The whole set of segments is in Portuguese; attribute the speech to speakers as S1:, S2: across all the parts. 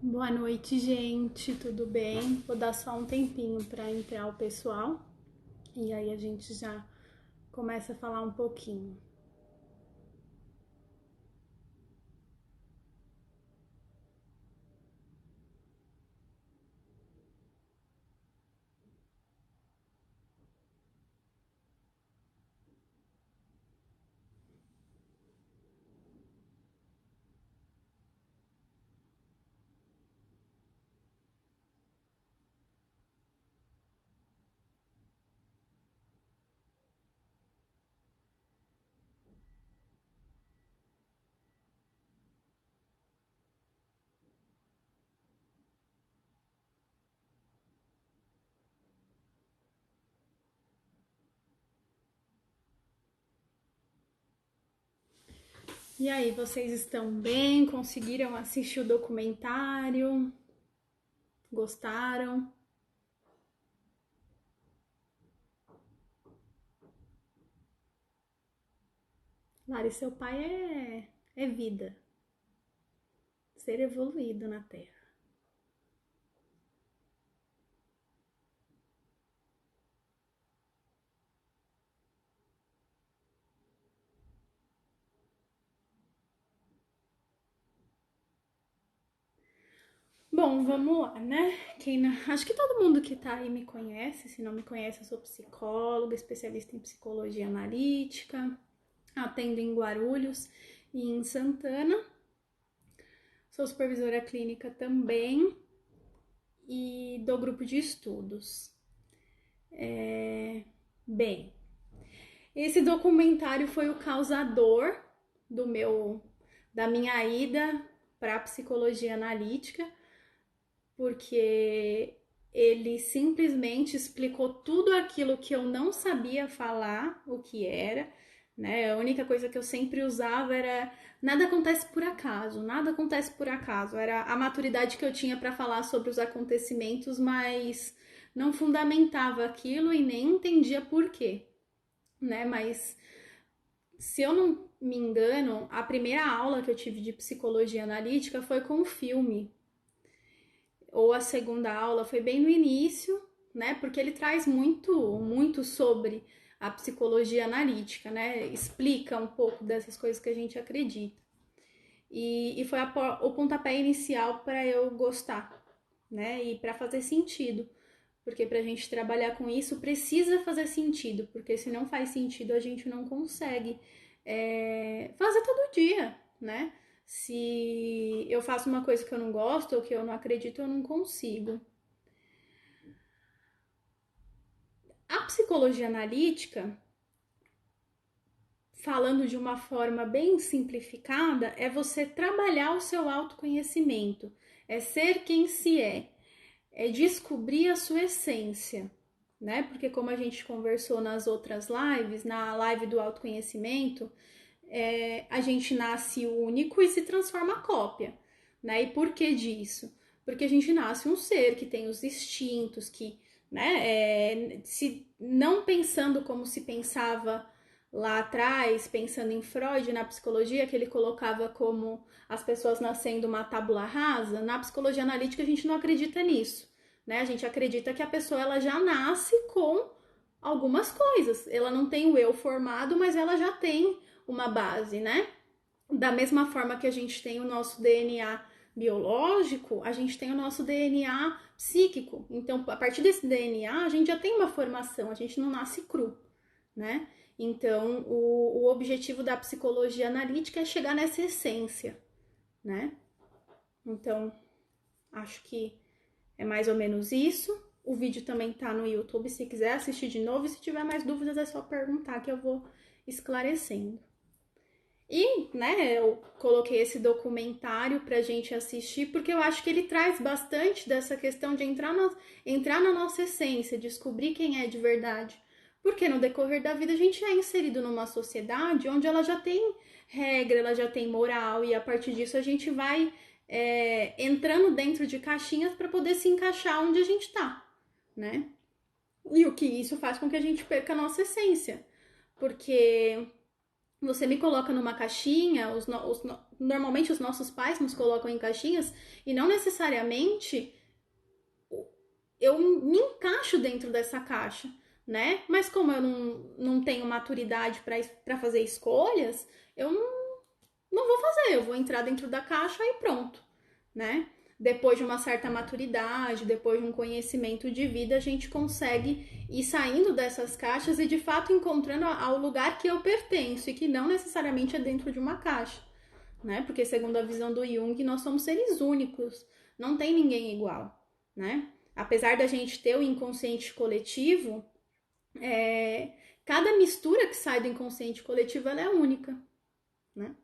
S1: Boa noite, gente. Tudo bem? Vou dar só um tempinho para entrar o pessoal e aí a gente já começa a falar um pouquinho. E aí, vocês estão bem? Conseguiram assistir o documentário? Gostaram? Lari, seu pai é vida, ser evoluído na Terra. Bom, vamos lá, né? Acho que todo mundo que tá aí me conhece. Se não me conhece, eu sou psicóloga, especialista em psicologia analítica, atendo em Guarulhos e em Santana. Sou supervisora clínica também e do grupo de estudos. Bem, esse documentário foi o causador do meu da minha ida para a psicologia analítica, porque ele simplesmente explicou tudo aquilo que eu não sabia falar o que era, né? A única coisa que eu sempre usava era nada acontece por acaso, nada acontece por acaso. Era a maturidade que eu tinha para falar sobre os acontecimentos, mas não fundamentava aquilo e nem entendia por quê, né? Mas se eu não me engano, a primeira aula que eu tive de psicologia analítica foi com um filme, ou a segunda aula foi bem no início, né? Porque ele traz muito sobre a psicologia analítica, né? Explica um pouco dessas coisas que a gente acredita. E foi o pontapé inicial para eu gostar, né? E para fazer sentido. Porque para a gente trabalhar com isso precisa fazer sentido, porque se não faz sentido a gente não consegue fazer todo dia, né? Se eu faço uma coisa que eu não gosto ou que eu não acredito, eu não consigo. A psicologia analítica, falando de uma forma bem simplificada, é você trabalhar o seu autoconhecimento, é ser quem se é descobrir a sua essência, né? Porque como a gente conversou nas outras lives, na live do autoconhecimento, a gente nasce único e se transforma cópia, né? E por que disso? Porque a gente nasce um ser que tem os instintos, que, né, se não pensando como se pensava lá atrás, pensando em Freud, na psicologia, que ele colocava como as pessoas nascendo uma tábula rasa, na psicologia analítica a gente não acredita nisso, né? A gente acredita que a pessoa ela já nasce com algumas coisas, ela não tem o eu formado, mas ela já tem uma base, né? Da mesma forma que a gente tem o nosso DNA biológico, a gente tem o nosso DNA psíquico. Então, a partir desse DNA, a gente já tem uma formação, a gente não nasce cru, né? Então, o objetivo da psicologia analítica é chegar nessa essência, né? Então, acho que é mais ou menos isso. O vídeo também tá no YouTube, se quiser assistir de novo. E se tiver mais dúvidas, é só perguntar que eu vou esclarecendo. E, né, eu coloquei esse documentário pra gente assistir, porque eu acho que ele traz bastante dessa questão de entrar na nossa essência, descobrir quem é de verdade. Porque no decorrer da vida a gente é inserido numa sociedade onde ela já tem regra, ela já tem moral, e a partir disso a gente vai entrando dentro de caixinhas para poder se encaixar onde a gente tá, né? E o que isso faz com que a gente perca a nossa essência. Porque você me coloca numa caixinha, normalmente os nossos pais nos colocam em caixinhas e não necessariamente eu me encaixo dentro dessa caixa, né? Mas como eu não tenho maturidade para fazer escolhas, eu não vou fazer, eu vou entrar dentro da caixa e pronto, né? Depois de uma certa maturidade, depois de um conhecimento de vida, a gente consegue ir saindo dessas caixas e de fato encontrando ao lugar que eu pertenço e que não necessariamente é dentro de uma caixa, né? Porque segundo a visão do Jung, nós somos seres únicos, não tem ninguém igual, né? Apesar da gente ter o inconsciente coletivo, cada mistura que sai do inconsciente coletivo ela é única, né?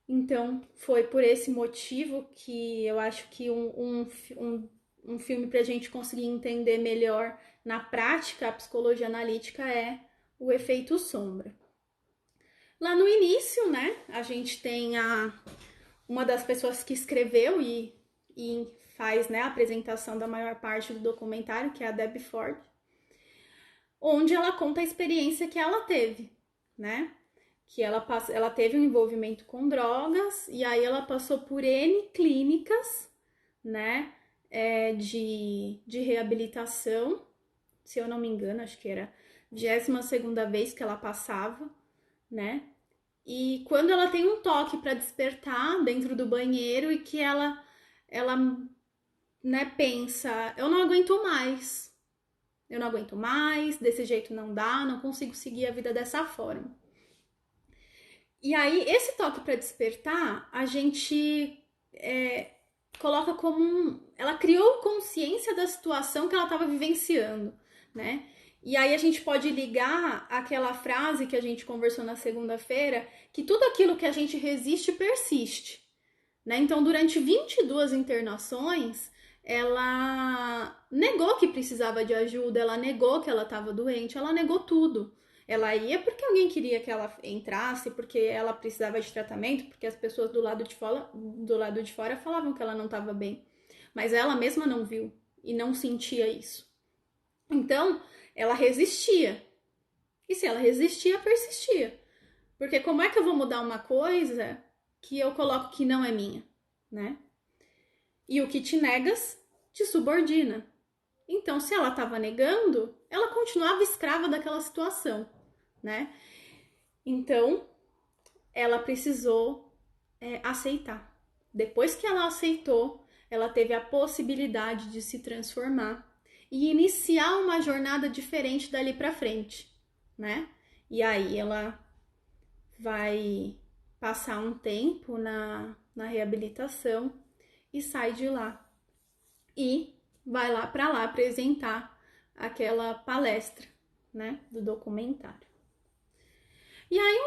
S1: Então, foi por esse motivo que eu acho que um filme para a gente conseguir entender melhor na prática a psicologia analítica é O Efeito Sombra. Lá no início, né, a gente tem uma das pessoas que escreveu e faz, né, a apresentação da maior parte do documentário, que é a Debbie Ford, onde ela conta a experiência que ela teve, né? Que ela teve um envolvimento com drogas e aí ela passou por N clínicas, né, de reabilitação, se eu não me engano, acho que era a 22ª vez que ela passava, né, e quando ela tem um toque para despertar dentro do banheiro e que ela, né, pensa, eu não aguento mais, desse jeito não dá, não consigo seguir a vida dessa forma. E aí, esse toque para despertar, a gente coloca como ela criou consciência da situação que ela estava vivenciando, né? E aí a gente pode ligar aquela frase que a gente conversou na segunda-feira, que tudo aquilo que a gente resiste persiste, né? Então, durante 22 internações, ela negou que precisava de ajuda, ela negou que ela estava doente, ela negou tudo. Ela ia porque alguém queria que ela entrasse, porque ela precisava de tratamento, porque as pessoas do lado de fora falavam que ela não estava bem. Mas ela mesma não viu e não sentia isso. Então, ela resistia. E se ela resistia, persistia. Porque como é que eu vou mudar uma coisa que eu coloco que não é minha, né? E o que te negas te subordina. Então, se ela estava negando, ela continuava escrava daquela situação, né? Então, ela precisou aceitar. Depois que ela aceitou, ela teve a possibilidade de se transformar e iniciar uma jornada diferente dali para frente, né? E aí ela vai passar um tempo na reabilitação e sai de lá. E vai lá para lá apresentar aquela palestra, né, do documentário. E aí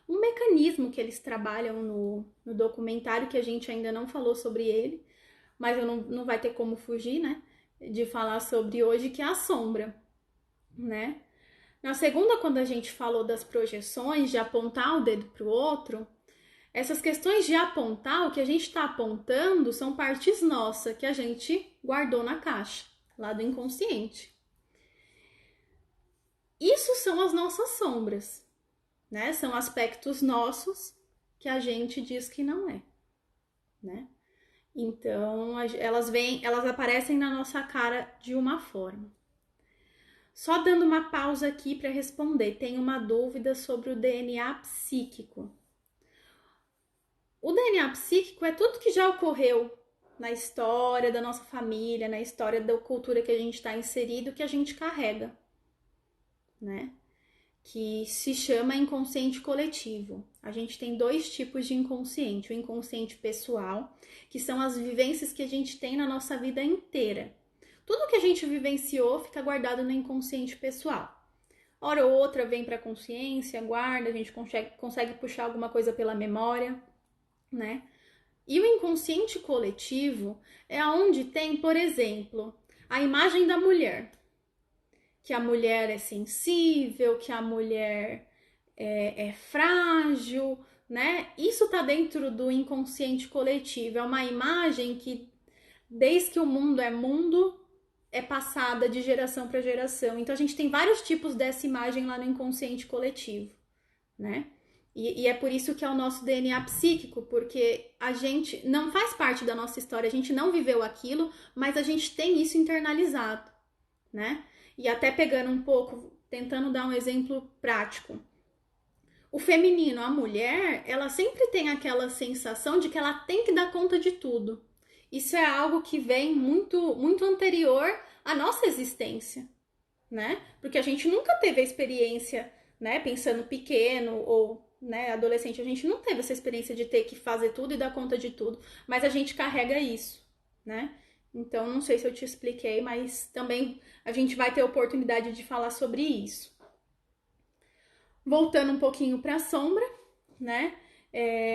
S1: um mecanismo que eles trabalham no documentário, que a gente ainda não falou sobre ele, mas eu não vai ter como fugir, né, de falar sobre hoje, que é a sombra, né? Na segunda, quando a gente falou das projeções, de apontar o dedo para o outro, essas questões de apontar, o que a gente está apontando são partes nossas que a gente guardou na caixa, lá do inconsciente. Isso são as nossas sombras, né? São aspectos nossos que a gente diz que não é, né? Então, elas aparecem na nossa cara de uma forma. Só dando uma pausa aqui para responder, tem uma dúvida sobre o DNA psíquico. O DNA psíquico é tudo que já ocorreu na história da nossa família, na história da cultura que a gente está inserido, que a gente carrega, né? Que se chama inconsciente coletivo. A gente tem 2 tipos de inconsciente. O inconsciente pessoal, que são as vivências que a gente tem na nossa vida inteira. Tudo que a gente vivenciou fica guardado no inconsciente pessoal. Hora ou outra vem para a consciência, guarda, a gente consegue puxar alguma coisa pela memória, né? E o inconsciente coletivo é onde tem, por exemplo, a imagem da mulher. Que a mulher é sensível, que a mulher é frágil, né? Isso tá dentro do inconsciente coletivo. É uma imagem que, desde que o mundo é mundo, é passada de geração para geração. Então a gente tem vários tipos dessa imagem lá no inconsciente coletivo, né? E é por isso que é o nosso DNA psíquico, porque a gente não faz parte da nossa história, a gente não viveu aquilo, mas a gente tem isso internalizado, né? E até pegando um pouco, tentando dar um exemplo prático. O feminino, a mulher, ela sempre tem aquela sensação de que ela tem que dar conta de tudo. Isso é algo que vem muito anterior à nossa existência, né? Porque a gente nunca teve a experiência, né? Pensando pequeno ou, né, adolescente, a gente não teve essa experiência de ter que fazer tudo e dar conta de tudo, mas a gente carrega isso, né? Então, não sei se eu te expliquei, mas também a gente vai ter oportunidade de falar sobre isso. Voltando um pouquinho para a sombra, né?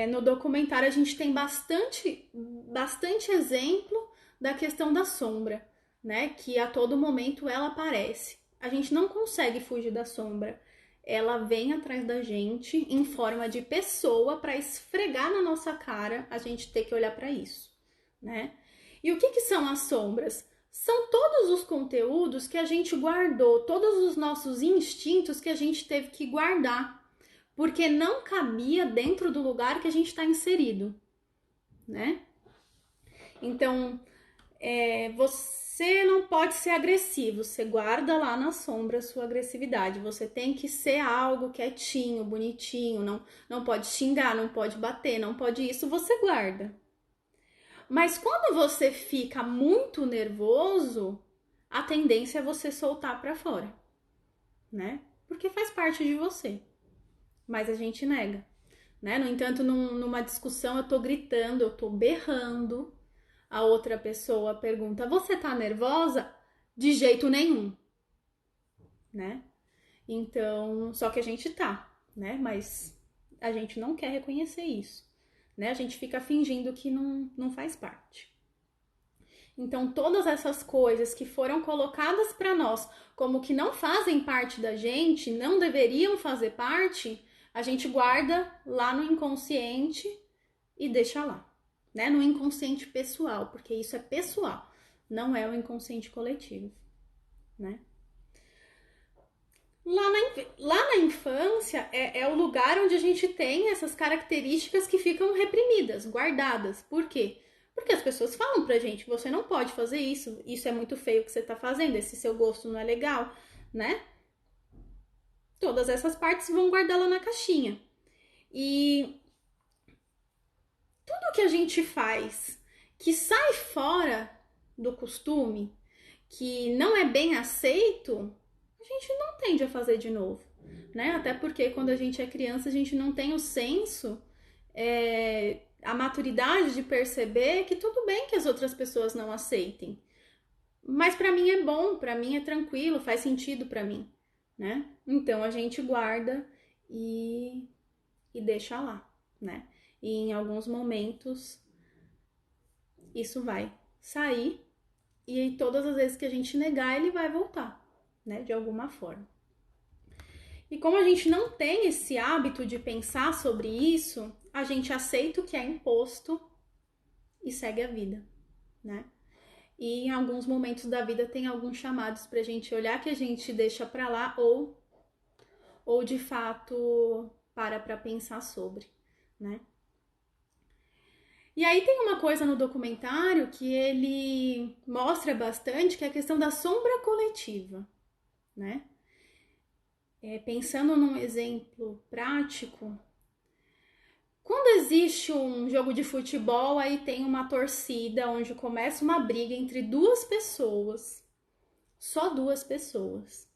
S1: No documentário a gente tem bastante exemplo da questão da sombra, né? Que a todo momento ela aparece. A gente não consegue fugir da sombra. Ela vem atrás da gente em forma de pessoa para esfregar na nossa cara, a gente ter que olhar para isso, né? E o que são as sombras? São todos os conteúdos que a gente guardou, todos os nossos instintos que a gente teve que guardar, porque não cabia dentro do lugar que a gente está inserido, né? Então, você não pode ser agressivo, você guarda lá na sombra a sua agressividade, você tem que ser algo quietinho, bonitinho, não pode xingar, não pode bater, não pode isso, você guarda. Mas quando você fica muito nervoso, a tendência é você soltar para fora, né? Porque faz parte de você. Mas a gente nega, né? No entanto, numa discussão eu tô gritando, eu tô berrando, a outra pessoa pergunta: "Você tá nervosa?" De jeito nenhum, né? Então, só que a gente tá, né? Mas a gente não quer reconhecer isso, né? A gente fica fingindo que não faz parte. Então, todas essas coisas que foram colocadas para nós como que não fazem parte da gente, não deveriam fazer parte, a gente guarda lá no inconsciente e deixa lá, né? No inconsciente pessoal, porque isso é pessoal, não é o inconsciente coletivo, né? Lá na infância é o lugar onde a gente tem essas características que ficam reprimidas, guardadas. Por quê? Porque as pessoas falam pra gente: você não pode fazer isso, isso é muito feio que você tá fazendo, esse seu gosto não é legal, né? Todas essas partes vão guardar lá na caixinha. E tudo que a gente faz que sai fora do costume, que não é bem aceito, a gente não tende a fazer de novo, né? Até porque quando a gente é criança, a gente não tem o senso, a maturidade de perceber que tudo bem que as outras pessoas não aceitem. Mas para mim é bom, para mim é tranquilo, faz sentido para mim, né? Então a gente guarda e deixa lá, né? E em alguns momentos isso vai sair e todas as vezes que a gente negar, ele vai voltar, né? De alguma forma. E como a gente não tem esse hábito de pensar sobre isso, a gente aceita o que é imposto e segue a vida, né? E em alguns momentos da vida tem alguns chamados pra gente olhar que a gente deixa pra lá ou de fato para pensar sobre, né? E aí tem uma coisa no documentário que ele mostra bastante, que é a questão da sombra coletiva, né? Pensando num exemplo prático, quando existe um jogo de futebol, aí tem uma torcida onde começa uma briga entre duas pessoas, só duas pessoas.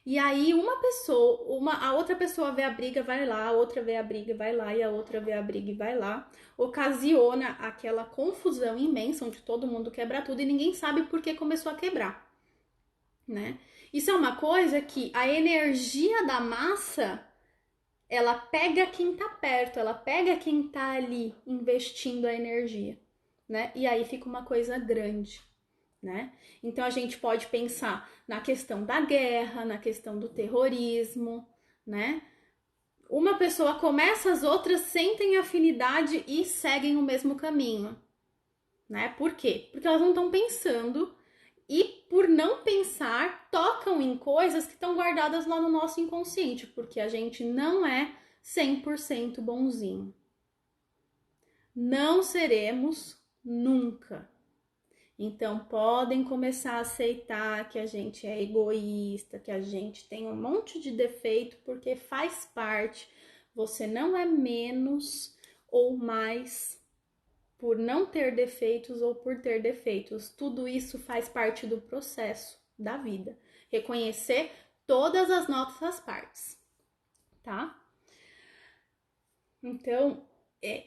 S1: E aí a outra pessoa vê a briga, vai lá, a outra vê a briga, vai lá, e a outra vê a briga e vai lá. Ocasiona aquela confusão imensa onde todo mundo quebra tudo e ninguém sabe por que começou a quebrar, né? Isso é uma coisa que a energia da massa, ela pega quem tá perto, ela pega quem tá ali investindo a energia, né? E aí fica uma coisa grande, né? Então a gente pode pensar na questão da guerra, na questão do terrorismo, né? Uma pessoa começa, as outras sentem afinidade e seguem o mesmo caminho, né? Por quê? Porque elas não estão pensando e por não pensar, tocam em coisas que estão guardadas lá no nosso inconsciente, porque a gente não é 100% bonzinho. Não seremos nunca. Então, podem começar a aceitar que a gente é egoísta, que a gente tem um monte de defeito, porque faz parte. Você não é menos ou mais por não ter defeitos ou por ter defeitos. Tudo isso faz parte do processo da vida. Reconhecer todas as nossas partes, tá? Então,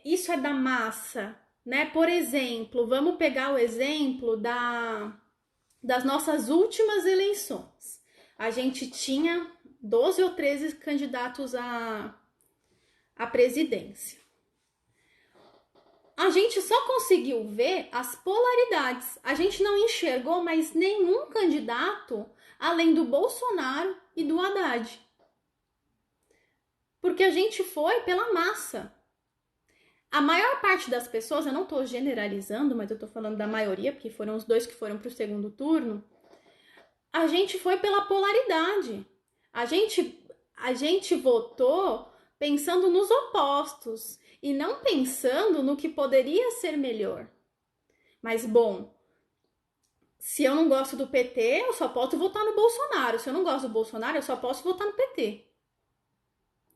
S1: isso é da massa, né? Por exemplo, vamos pegar o exemplo das nossas últimas eleições. A gente tinha 12 ou 13 candidatos à presidência. A gente só conseguiu ver as polaridades. A gente não enxergou mais nenhum candidato além do Bolsonaro e do Haddad. Porque a gente foi pela massa. A maior parte das pessoas, eu não estou generalizando, mas eu estou falando da maioria, porque foram os dois que foram para o segundo turno, a gente foi pela polaridade. A gente votou pensando nos opostos e não pensando no que poderia ser melhor. Mas, bom, se eu não gosto do PT, eu só posso votar no Bolsonaro. Se eu não gosto do Bolsonaro, eu só posso votar no PT.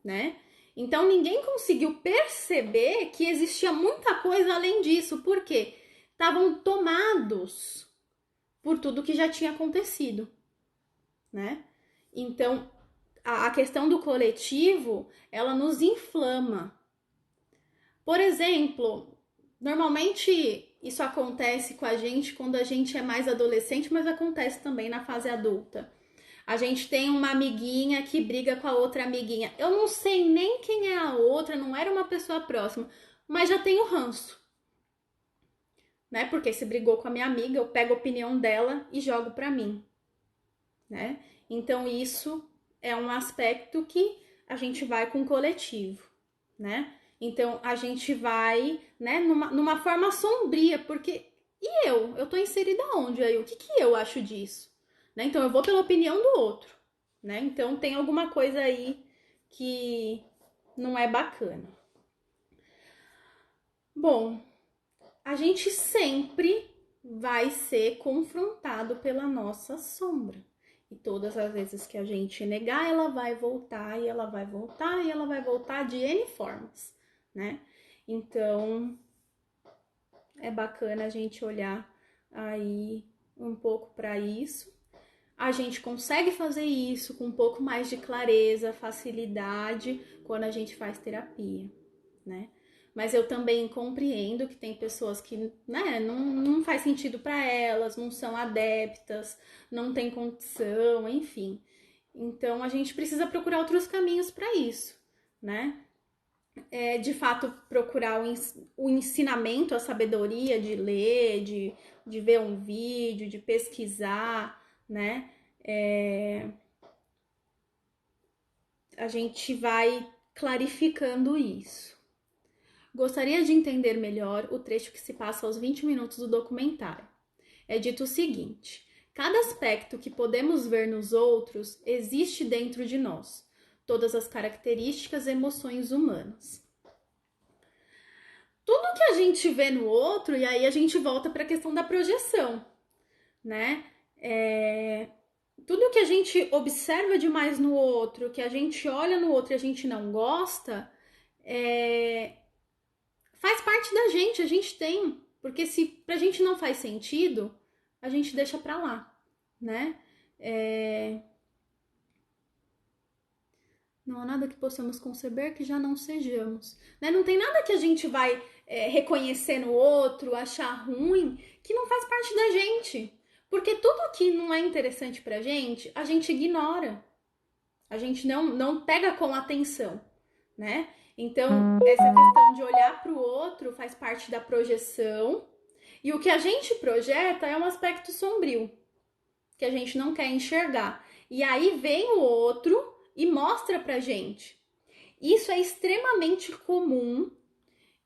S1: Né? Então, ninguém conseguiu perceber que existia muita coisa além disso. Por quê? Estavam tomados por tudo que já tinha acontecido, né? Então, a questão do coletivo, ela nos inflama. Por exemplo, normalmente isso acontece com a gente quando a gente é mais adolescente, mas acontece também na fase adulta. A gente tem uma amiguinha que briga com a outra amiguinha. Eu não sei nem quem é a outra, não era uma pessoa próxima, mas já tenho ranço. Né? Porque se brigou com a minha amiga, eu pego a opinião dela e jogo pra mim. Né? Então isso é um aspecto que a gente vai com o coletivo, né? Então a gente vai, né, numa forma sombria, porque e eu? Eu tô inserida onde aí? O que eu acho disso? Né? Então eu vou pela opinião do outro, né? Então tem alguma coisa aí que não é bacana. Bom, a gente sempre vai ser confrontado pela nossa sombra. E todas as vezes que a gente negar, ela vai voltar, e ela vai voltar, e ela vai voltar de N formas, né? Então, é bacana a gente olhar aí um pouco para isso. A gente consegue fazer isso com um pouco mais de clareza, facilidade, quando a gente faz terapia, né? Mas eu também compreendo que tem pessoas que, né, não faz sentido para elas, não são adeptas, não tem condição, enfim. Então a gente precisa procurar outros caminhos para isso, né? De fato, procurar o ensinamento, a sabedoria de ler, de ver um vídeo, de pesquisar, né? A gente vai clarificando isso. Gostaria de entender melhor o trecho que se passa aos 20 minutos do documentário. É dito o seguinte: cada aspecto que podemos ver nos outros existe dentro de nós, todas as características e emoções humanas. Tudo que a gente vê no outro, e aí a gente volta para a questão da projeção, né? Tudo que a gente observa demais no outro, que a gente olha no outro e a gente não gosta, faz parte da gente, a gente tem. Porque se pra gente não faz sentido, a gente deixa pra lá, né? Não há nada que possamos conceber que já não sejamos. Né? Não tem nada que a gente vai reconhecer no outro, achar ruim, que não faz parte da gente. Porque tudo que não é interessante pra gente, a gente ignora. A gente não pega com atenção, né? Então, essa questão de olhar para o outro faz parte da projeção. E o que a gente projeta é um aspecto sombrio, que a gente não quer enxergar. E aí vem o outro e mostra pra gente. Isso é extremamente comum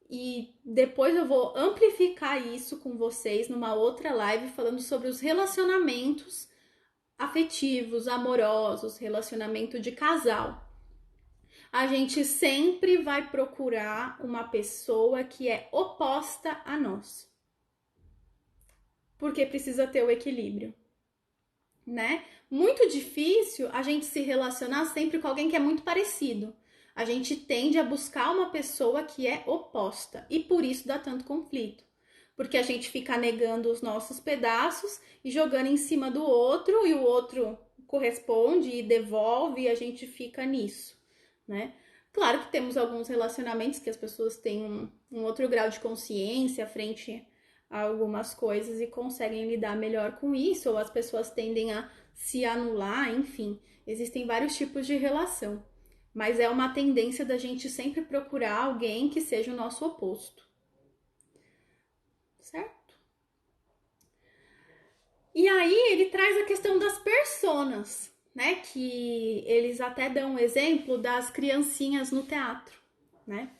S1: e depois eu vou amplificar isso com vocês numa outra live falando sobre os relacionamentos afetivos, amorosos, relacionamento de casal, a gente sempre vai procurar uma pessoa que é oposta a nós. Porque precisa ter o equilíbrio, né? Muito difícil a gente se relacionar sempre com alguém que é muito parecido. A gente tende a buscar uma pessoa que é oposta e por isso dá tanto conflito. Porque a gente fica negando os nossos pedaços e jogando em cima do outro e o outro corresponde e devolve e a gente fica nisso, né? Claro que temos alguns relacionamentos que as pessoas têm um outro grau de consciência frente a algumas coisas e conseguem lidar melhor com isso, ou as pessoas tendem a se anular, enfim, existem vários tipos de relação. Mas é uma tendência da gente sempre procurar alguém que seja o nosso oposto. Certo? E aí ele traz a questão das personas, né? Que eles até dão um exemplo das criancinhas no teatro, né?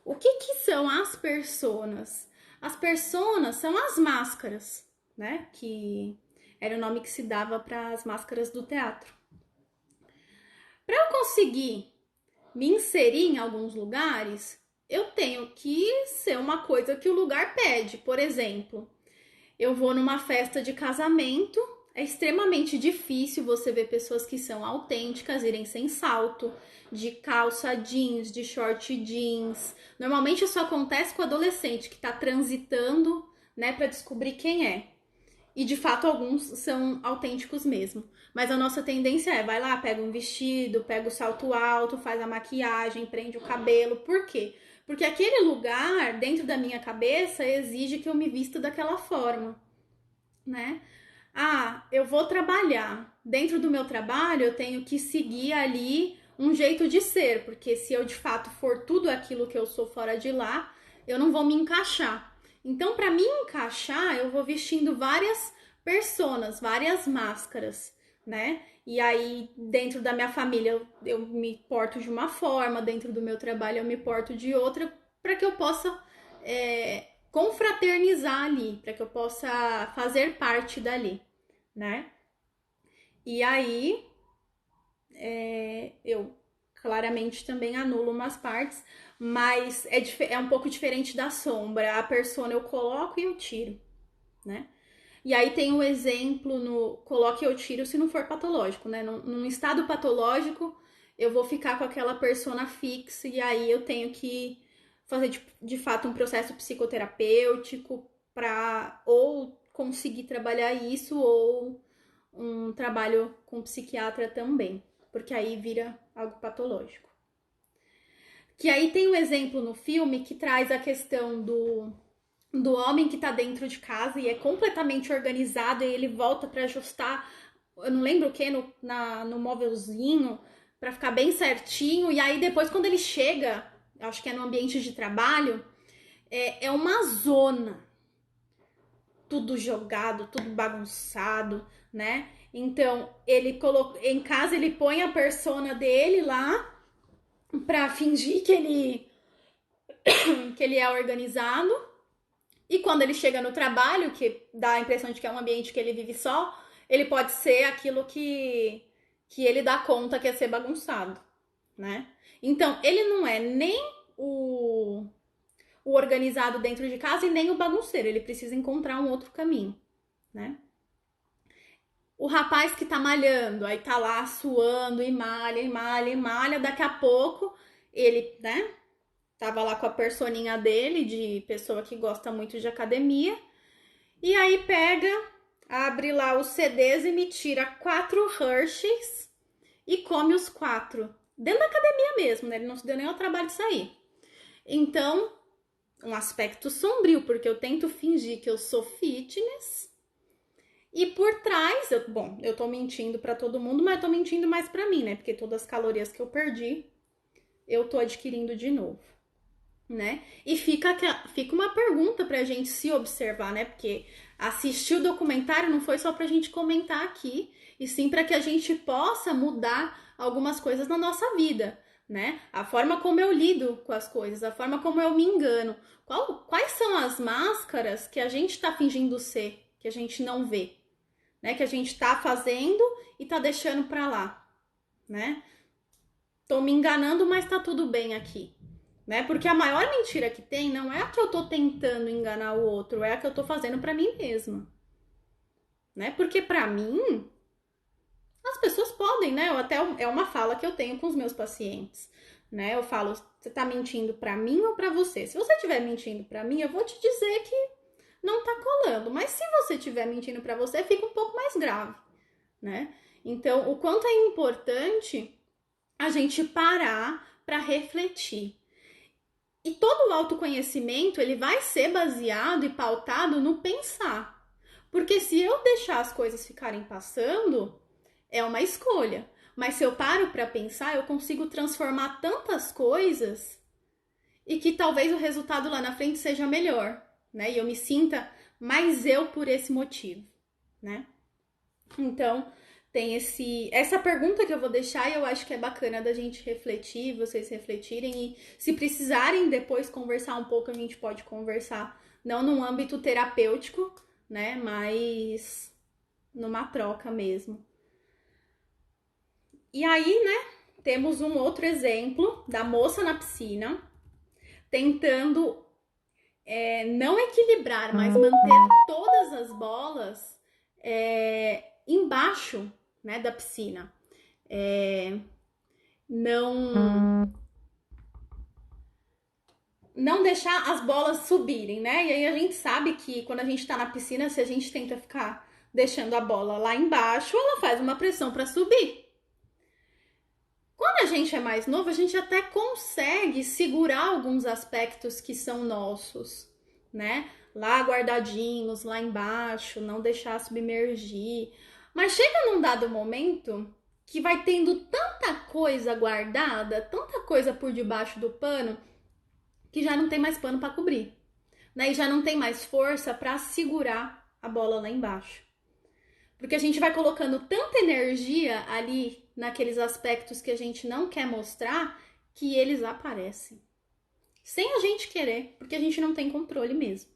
S1: O que são as personas? As personas são as máscaras, né? Que era o nome que se dava para as máscaras do teatro. Para eu conseguir me inserir em alguns lugares, eu tenho que ser uma coisa que o lugar pede. Por exemplo, eu vou numa festa de casamento, é extremamente difícil você ver pessoas que são autênticas irem sem salto, de calça jeans, de short jeans. Normalmente isso acontece com o adolescente que tá transitando, né, para descobrir quem é. E de fato alguns são autênticos mesmo. Mas a nossa tendência é, vai lá, pega um vestido, pega o salto alto, faz a maquiagem, prende o cabelo. Por quê? Porque aquele lugar, dentro da minha cabeça, exige que eu me vista daquela forma, né? Ah, eu vou trabalhar. Dentro do meu trabalho, eu tenho que seguir ali um jeito de ser, porque se eu de fato for tudo aquilo que eu sou fora de lá, eu não vou me encaixar. Então, para me encaixar, eu vou vestindo várias personas, várias máscaras, né? E aí, dentro da minha família, eu me porto de uma forma, dentro do meu trabalho, eu me porto de outra, para que eu possa confraternizar ali, para que eu possa fazer parte dali, né? E aí, eu claramente também anulo umas partes, mas é um pouco diferente da sombra. A persona eu coloco e eu tiro, né? E aí tem um exemplo no coloque e eu tiro se não for patológico, né? Num estado patológico, eu vou ficar com aquela persona fixa e aí eu tenho que fazer de fato um processo psicoterapêutico para ou conseguir trabalhar isso ou um trabalho com psiquiatra também, porque aí vira algo patológico. Que aí tem um exemplo no filme que traz a questão do homem que tá dentro de casa e é completamente organizado e ele volta para ajustar, eu não lembro o que, no móvelzinho, para ficar bem certinho. E aí depois, quando ele chega, acho que é no ambiente de trabalho, é uma zona. Tudo jogado, tudo bagunçado, né? Então, em casa ele põe a persona dele lá pra fingir que ele é organizado. E quando ele chega no trabalho, que dá a impressão de que é um ambiente que ele vive só, ele pode ser aquilo que ele dá conta que é ser bagunçado, né? Então, ele não é nem o organizado dentro de casa e nem o bagunceiro. Ele precisa encontrar um outro caminho, né? O rapaz que tá malhando, aí tá lá suando e malha, e malha, e malha, daqui a pouco ele, né, tava lá com a personinha dele, de pessoa que gosta muito de academia, e aí pega, abre lá os CDs e me tira 4 Hershey's e come os 4. Dentro da academia mesmo, né? Ele não se deu nem ao trabalho de sair. Então, um aspecto sombrio, porque eu tento fingir que eu sou fitness e por trás, eu tô mentindo para todo mundo, mas eu tô mentindo mais para mim, né? Porque todas as calorias que eu perdi, eu tô adquirindo de novo, né? E fica uma pergunta pra gente se observar, né? Porque assistir o documentário não foi só pra gente comentar aqui, e sim para que a gente possa mudar algumas coisas na nossa vida, né? A forma como eu lido com as coisas, a forma como eu me engano. Quais são as máscaras que a gente tá fingindo ser, que a gente não vê, né? Que a gente tá fazendo e tá deixando pra lá, né? Tô me enganando, mas tá tudo bem aqui, né? Porque a maior mentira que tem não é a que eu tô tentando enganar o outro, é a que eu tô fazendo pra mim mesma, né? Porque pra mim, as pessoas podem, né? Ou até é uma fala que eu tenho com os meus pacientes, né? Eu falo, você tá mentindo pra mim ou pra você? Se você estiver mentindo pra mim, eu vou te dizer que não tá colando, mas se você estiver mentindo pra você, fica um pouco mais grave, né? Então, o quanto é importante a gente parar pra refletir. E todo o autoconhecimento, ele vai ser baseado e pautado no pensar. Porque se eu deixar as coisas ficarem passando, é uma escolha. Mas se eu paro para pensar, eu consigo transformar tantas coisas e que talvez o resultado lá na frente seja melhor, né? E eu me sinta mais eu por esse motivo, né? Então, tem essa pergunta que eu vou deixar e eu acho que é bacana da gente refletir, vocês refletirem e se precisarem depois conversar um pouco, a gente pode conversar, não num âmbito terapêutico, né, mas numa troca mesmo. E aí, né, temos um outro exemplo da moça na piscina tentando não equilibrar, mas manter todas as bolas embaixo, né, da piscina. Não não deixar as bolas subirem, né? E aí a gente sabe que quando a gente tá na piscina, se a gente tenta ficar deixando a bola lá embaixo, ela faz uma pressão para subir. Quando a gente é mais novo, a gente até consegue segurar alguns aspectos que são nossos, né? Lá guardadinhos, lá embaixo, não deixar submergir. Mas chega num dado momento que vai tendo tanta coisa guardada, tanta coisa por debaixo do pano, que já não tem mais pano para cobrir, né? E já não tem mais força para segurar a bola lá embaixo. Porque a gente vai colocando tanta energia ali naqueles aspectos que a gente não quer mostrar que eles aparecem. Sem a gente querer, porque a gente não tem controle mesmo,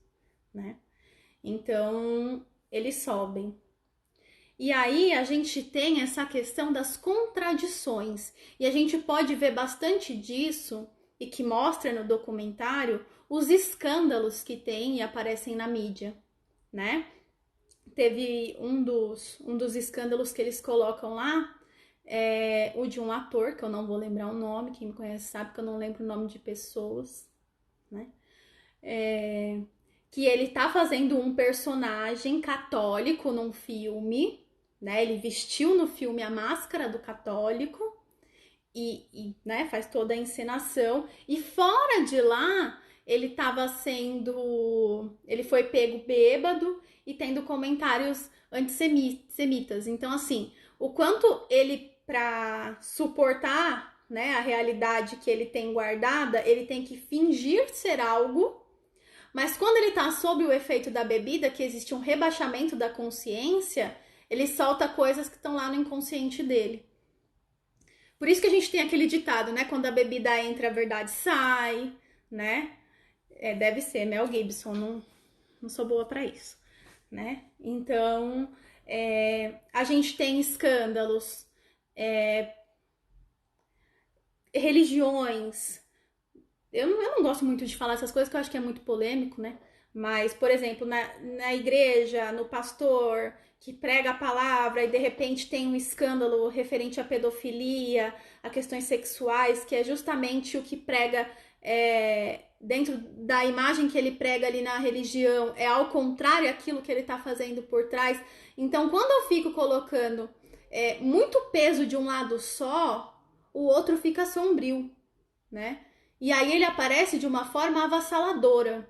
S1: né? Então, eles sobem. E aí a gente tem essa questão das contradições. E a gente pode ver bastante disso e que mostra no documentário os escândalos que tem e aparecem na mídia, né? Teve um dos escândalos que eles colocam lá, o de um ator, que eu não vou lembrar o nome, quem me conhece sabe que eu não lembro o nome de pessoas, né? Que ele tá fazendo um personagem católico num filme, né? Ele vestiu no filme a máscara do católico né, faz toda a encenação. E fora de lá, ele tava sendo. Ele foi pego bêbado e tendo comentários antissemitas. Então, assim, o quanto ele, pra suportar, né, a realidade que ele tem guardada, ele tem que fingir ser algo. Mas quando ele tá sob o efeito da bebida, que existe um rebaixamento da consciência, ele solta coisas que estão lá no inconsciente dele. Por isso que a gente tem aquele ditado, né? Quando a bebida entra, a verdade sai, né? Deve ser Mel Gibson, não sou boa para isso, né? Então, a gente tem escândalos, religiões. Eu não gosto muito de falar essas coisas, que eu acho que é muito polêmico, né? Mas, por exemplo, na igreja, no pastor que prega a palavra e de repente tem um escândalo referente à pedofilia, a questões sexuais, que é justamente o que prega dentro da imagem que ele prega ali na religião, é ao contrário aquilo que ele está fazendo por trás. Então, quando eu fico colocando muito peso de um lado só, o outro fica sombrio, né? E aí ele aparece de uma forma avassaladora,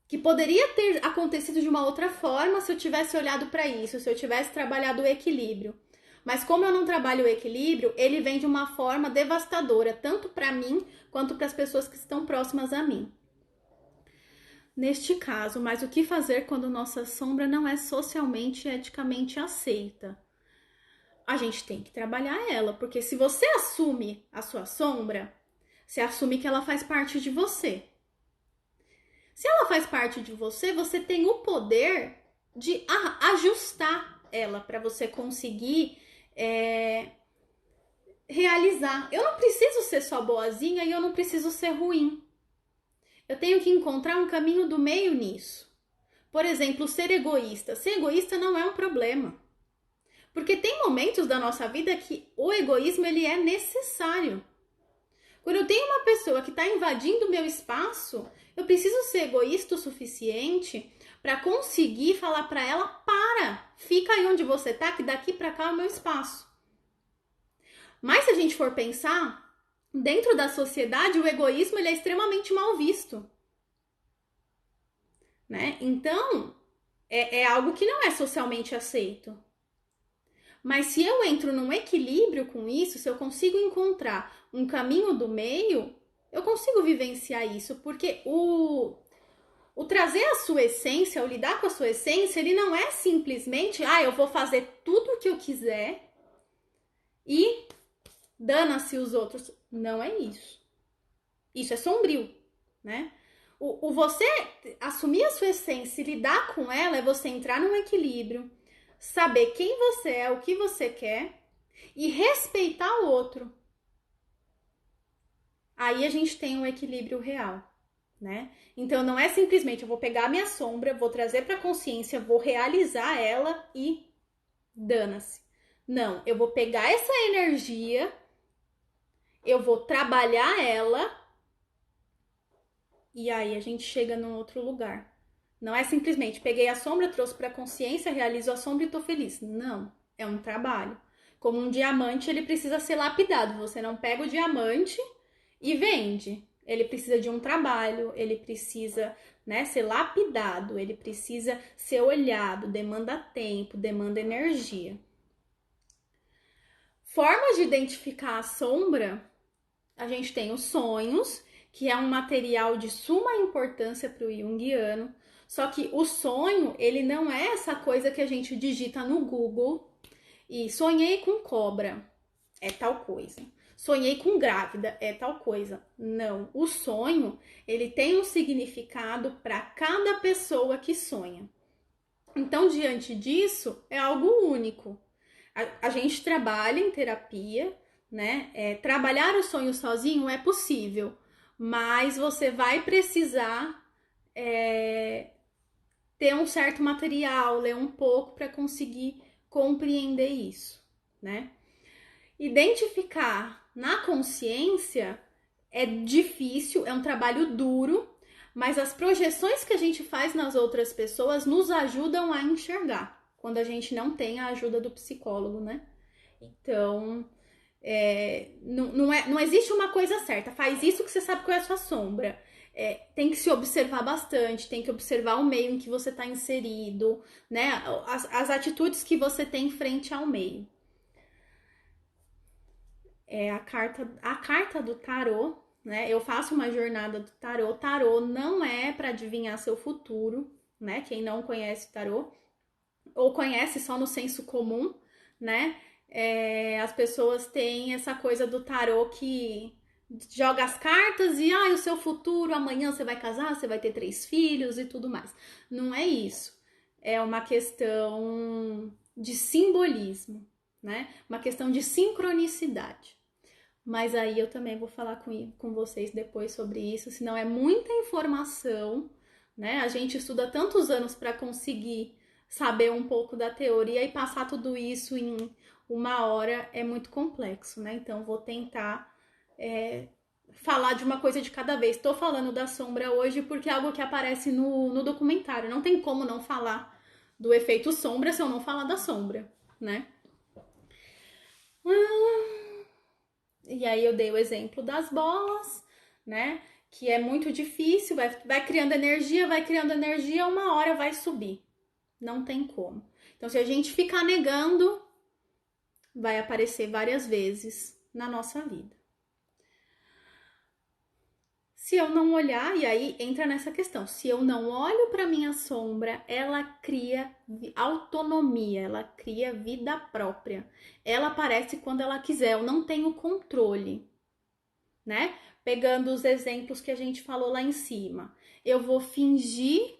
S1: que poderia ter acontecido de uma outra forma se eu tivesse olhado para isso, se eu tivesse trabalhado o equilíbrio. Mas como eu não trabalho o equilíbrio, ele vem de uma forma devastadora, tanto para mim quanto para as pessoas que estão próximas a mim. Neste caso, mas o que fazer quando nossa sombra não é socialmente e eticamente aceita? A gente tem que trabalhar ela, porque se você assume a sua sombra, você assume que ela faz parte de você. Se ela faz parte de você, você tem o poder de ajustar ela para você conseguir realizar. Eu não preciso ser só boazinha e eu não preciso ser ruim. Eu tenho que encontrar um caminho do meio nisso. Por exemplo, ser egoísta. Ser egoísta não é um problema. Porque tem momentos da nossa vida que o egoísmo ele é necessário. Quando eu tenho uma pessoa que está invadindo o meu espaço, eu preciso ser egoísta o suficiente para conseguir falar para ela: para, fica aí onde você tá, que daqui para cá é o meu espaço. Mas se a gente for pensar, dentro da sociedade o egoísmo ele é extremamente mal visto, né? Então é algo que não é socialmente aceito. Mas se eu entro num equilíbrio com isso, se eu consigo encontrar um caminho do meio, eu consigo vivenciar isso, porque o trazer a sua essência, o lidar com a sua essência, ele não é simplesmente, eu vou fazer tudo o que eu quiser e dana-se os outros. Não é isso. Isso é sombrio, né? O você assumir a sua essência e lidar com ela é você entrar num equilíbrio, saber quem você é, o que você quer e respeitar o outro. Aí a gente tem um equilíbrio real, né? Então não é simplesmente eu vou pegar a minha sombra, vou trazer para a consciência, vou realizar ela e dana-se. Não, eu vou pegar essa energia, eu vou trabalhar ela e aí a gente chega num outro lugar. Não é simplesmente peguei a sombra, trouxe para a consciência, realizo a sombra e tô feliz. Não, é um trabalho. Como um diamante, ele precisa ser lapidado. Você não pega o diamante e vende. Ele precisa de um trabalho, ele precisa, né, ser lapidado, ele precisa ser olhado, demanda tempo, demanda energia. Formas de identificar a sombra, a gente tem os sonhos, que é um material de suma importância para o junguiano. Só que o sonho, ele não é essa coisa que a gente digita no Google e sonhei com cobra, é tal coisa. Sonhei com grávida, é tal coisa. Não, o sonho, ele tem um significado para cada pessoa que sonha. Então, diante disso, é algo único. A gente trabalha em terapia, né? Trabalhar o sonho sozinho é possível, mas você vai precisar ter um certo material, ler um pouco para conseguir compreender isso, né? Identificar na consciência é difícil, é um trabalho duro, mas as projeções que a gente faz nas outras pessoas nos ajudam a enxergar quando a gente não tem a ajuda do psicólogo, né? Então, não existe uma coisa certa. Faz isso que você sabe qual é a sua sombra. Tem que se observar bastante, tem que observar o meio em que você está inserido, né? As atitudes que você tem frente ao meio. A carta do tarô, né? Eu faço uma jornada do tarô. Tarô não é para adivinhar seu futuro, né? Quem não conhece tarô ou conhece só no senso comum, né? As pessoas têm essa coisa do tarô que joga as cartas e o seu futuro, amanhã você vai casar, você vai ter 3 filhos e tudo mais. Não é isso. É uma questão de simbolismo, né? Uma questão de sincronicidade. Mas aí eu também vou falar com vocês depois sobre isso, senão é muita informação, né? A gente estuda tantos anos para conseguir saber um pouco da teoria e passar tudo isso em uma hora é muito complexo, né? Então vou tentar falar de uma coisa de cada vez. Estou falando da sombra hoje porque é algo que aparece no documentário. Não tem como não falar do efeito sombra se eu não falar da sombra, né? E aí eu dei o exemplo das bolas, né? Que é muito difícil, vai criando energia, uma hora vai subir. Não tem como. Então, se a gente ficar negando, vai aparecer várias vezes na nossa vida. Se eu não olhar, e aí entra nessa questão, se eu não olho para minha sombra, ela cria autonomia, ela cria vida própria. Ela aparece quando ela quiser, eu não tenho controle, né? Pegando os exemplos que a gente falou lá em cima. Eu vou fingir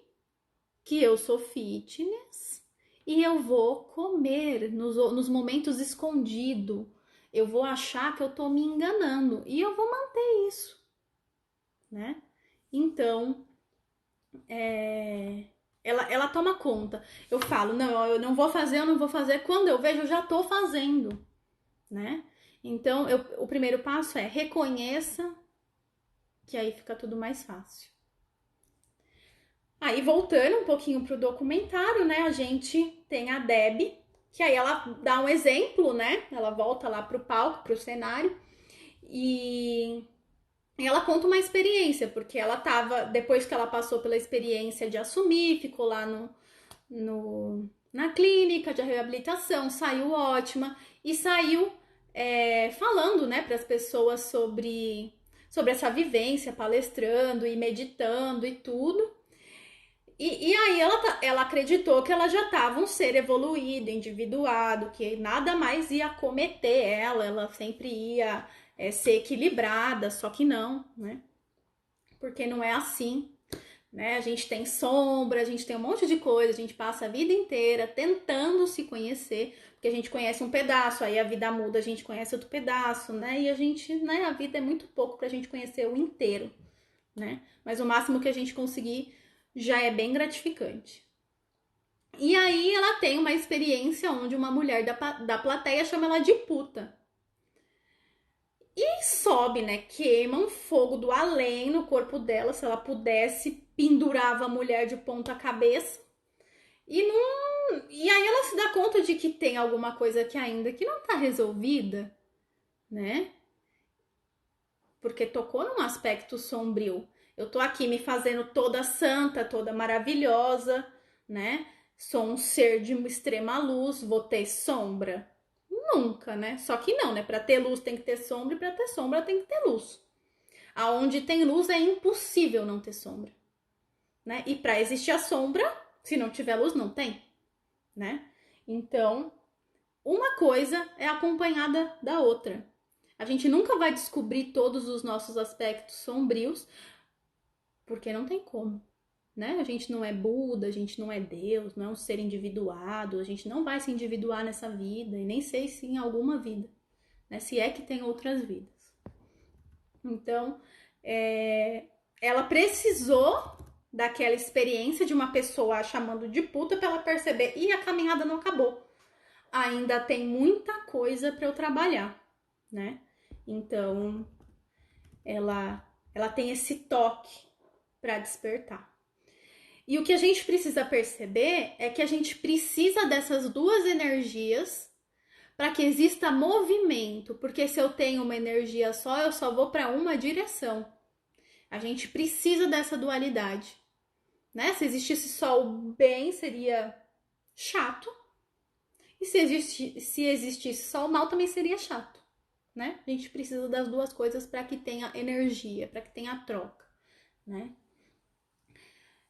S1: que eu sou fitness e eu vou comer nos momentos escondido. Eu vou achar que eu tô me enganando e eu vou manter isso, né? Então, ela toma conta. Eu falo, não, eu não vou fazer, eu não vou fazer. Quando eu vejo, eu já tô fazendo, né? Então, o primeiro passo é reconheça, que aí fica tudo mais fácil. Aí, voltando um pouquinho pro documentário, né? A gente tem a Deb, que aí ela dá um exemplo, né? Ela volta lá pro palco, pro cenário, e ela conta uma experiência, porque ela tava, depois que ela passou pela experiência de assumir, ficou lá na clínica de reabilitação, saiu ótima e saiu falando, né, para as pessoas sobre essa vivência, palestrando e meditando e tudo. E aí ela acreditou que ela já estava um ser evoluído, individuado, que nada mais ia cometer ela sempre ia ser equilibrada, só que não, né? Porque não é assim, né? A gente tem sombra, a gente tem um monte de coisa, a gente passa a vida inteira tentando se conhecer, porque a gente conhece um pedaço, aí a vida muda, a gente conhece outro pedaço, né? E a gente, né, a vida é muito pouco pra gente conhecer o inteiro, né? Mas o máximo que a gente conseguir já é bem gratificante. E aí ela tem uma experiência onde uma mulher da plateia chama ela de puta. E sobe, né? Queima um fogo do além no corpo dela. Se ela pudesse, pendurava a mulher de ponta cabeça. E aí ela se dá conta de que tem alguma coisa que ainda que não tá resolvida, né? Porque tocou num aspecto sombrio. Eu tô aqui me fazendo toda santa, toda maravilhosa, né? Sou um ser de uma extrema luz, vou ter sombra? Nunca, né? Só que não, né? Para ter luz tem que ter sombra e para ter sombra tem que ter luz. Aonde tem luz é impossível não ter sombra, né? E para existir a sombra, se não tiver luz não tem, né? Então, uma coisa é acompanhada da outra. A gente nunca vai descobrir todos os nossos aspectos sombrios, porque não tem como, né? A gente não é Buda, a gente não é Deus, não é um ser individuado, a gente não vai se individuar nessa vida, e nem sei se em alguma vida, né? Se é que tem outras vidas. Então, ela precisou daquela experiência de uma pessoa a chamando de puta para ela perceber, e a caminhada não acabou. Ainda tem muita coisa para eu trabalhar, né? Então, ela tem esse toque para despertar. E o que a gente precisa perceber é que a gente precisa dessas duas energias para que exista movimento, porque se eu tenho uma energia só, eu só vou para uma direção. A gente precisa dessa dualidade, né? Se existisse só o bem, seria chato. E se existisse só o mal, também seria chato, né? A gente precisa das duas coisas para que tenha energia, para que tenha troca, né?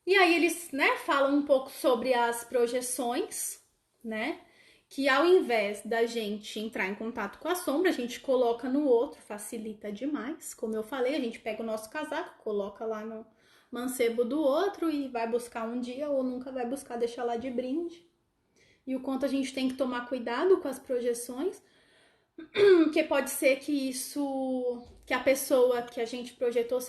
S1: E aí eles, né, falam um pouco sobre as projeções, né? Que ao invés da gente entrar em contato com a sombra, a gente coloca no outro, facilita demais. Como eu falei, a gente pega o nosso casaco, coloca lá no mancebo do outro e vai buscar um dia ou nunca vai buscar, deixar lá de brinde. E o quanto a gente tem que tomar cuidado com as projeções, porque pode ser que a pessoa que a gente projetou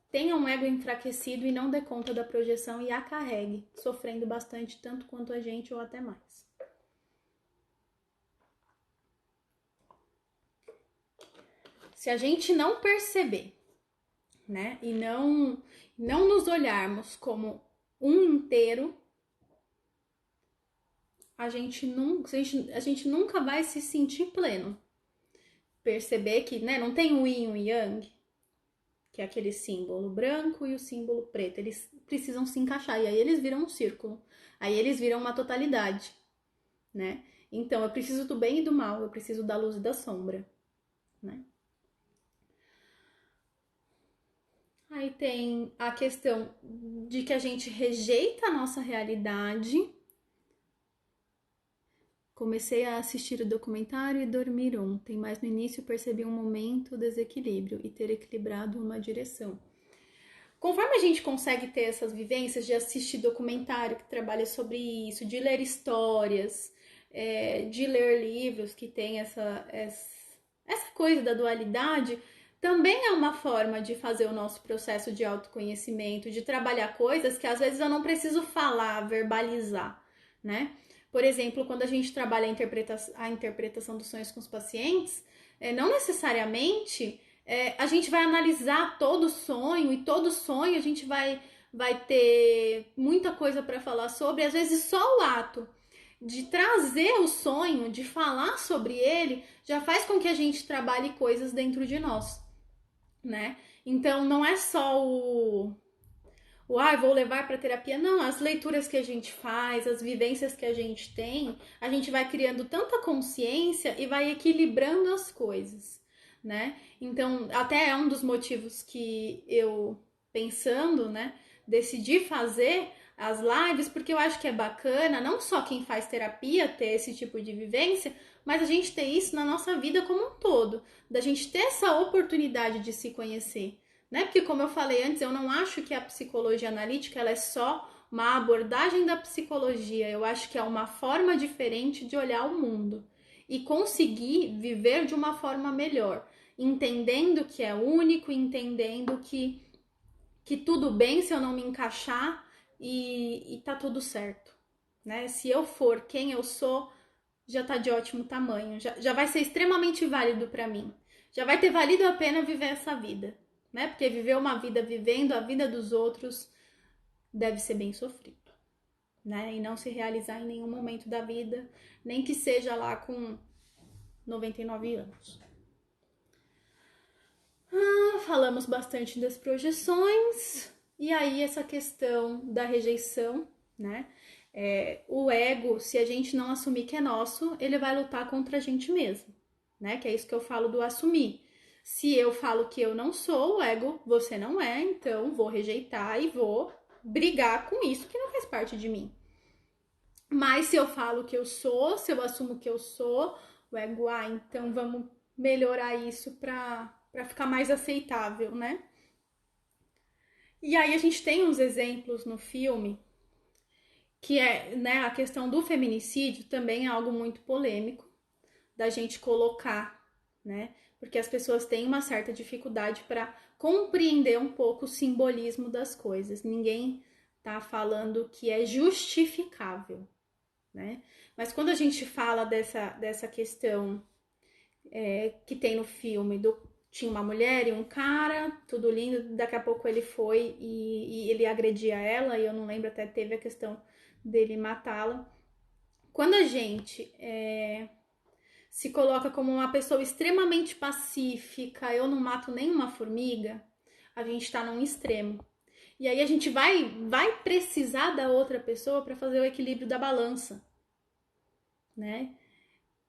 S1: tenha um ego enfraquecido e não dê conta da projeção e a carregue, sofrendo bastante, tanto quanto a gente ou até mais. Se a gente não perceber, né, e não nos olharmos como um inteiro, a gente nunca vai se sentir pleno. Perceber que, né, não tem o yin e o yang, que é aquele símbolo branco e o símbolo preto. Eles precisam se encaixar e aí eles viram um círculo. Aí eles viram uma totalidade, né? Então eu preciso do bem e do mal, eu preciso da luz e da sombra, né? Aí tem a questão de que a gente rejeita a nossa realidade. Comecei a assistir o documentário e dormir ontem, mas no início percebi um momento desequilíbrio e ter equilibrado uma direção. Conforme a gente consegue ter essas vivências de assistir documentário que trabalha sobre isso, de ler histórias, de ler livros que tem essa coisa da dualidade, também é uma forma de fazer o nosso processo de autoconhecimento, de trabalhar coisas que às vezes eu não preciso falar, verbalizar, né? Por exemplo, quando a gente trabalha a interpretação dos sonhos com os pacientes, não necessariamente a gente vai analisar todo sonho, e todo sonho a gente vai ter muita coisa para falar sobre. Às vezes só o ato de trazer o sonho, de falar sobre ele, já faz com que a gente trabalhe coisas dentro de nós, né? Então não é só vou levar para terapia. Não, as leituras que a gente faz, as vivências que a gente tem, a gente vai criando tanta consciência e vai equilibrando as coisas, né? Então, até é um dos motivos que eu, pensando, né, decidi fazer as lives, porque eu acho que é bacana, não só quem faz terapia ter esse tipo de vivência, mas a gente ter isso na nossa vida como um todo, da gente ter essa oportunidade de se conhecer, né? Porque como eu falei antes, eu não acho que a psicologia analítica ela é só uma abordagem da psicologia. Eu acho que é uma forma diferente de olhar o mundo e conseguir viver de uma forma melhor, entendendo que é único, entendendo que tudo bem se eu não me encaixar e tá tudo certo, né? Se eu for quem eu sou, já tá de ótimo tamanho, já vai ser extremamente válido para mim. Já vai ter valido a pena viver essa vida, né? Porque viver uma vida vivendo a vida dos outros deve ser bem sofrido, né? E não se realizar em nenhum momento da vida, nem que seja lá com 99 anos. Falamos bastante das projeções, e aí essa questão da rejeição, né? O ego, se a gente não assumir que é nosso, ele vai lutar contra a gente mesmo, né? Que é isso que eu falo do assumir. Se eu falo que eu não sou, o ego, você não é, então vou rejeitar e vou brigar com isso que não faz parte de mim. Mas se eu falo que eu sou, se eu assumo que eu sou, o ego, então vamos melhorar isso pra ficar mais aceitável, né? E aí a gente tem uns exemplos no filme que né, a questão do feminicídio também é algo muito polêmico da gente colocar, né? Porque as pessoas têm uma certa dificuldade para compreender um pouco o simbolismo das coisas. Ninguém tá falando que é justificável, né? Mas quando a gente fala dessa questão que tem no filme tinha uma mulher e um cara, tudo lindo, daqui a pouco ele foi e ele agredia ela, e eu não lembro, até teve a questão dele matá-la. Quando a gente se coloca como uma pessoa extremamente pacífica, eu não mato nenhuma formiga, a gente tá num extremo. E aí a gente vai precisar da outra pessoa para fazer o equilíbrio da balança, né?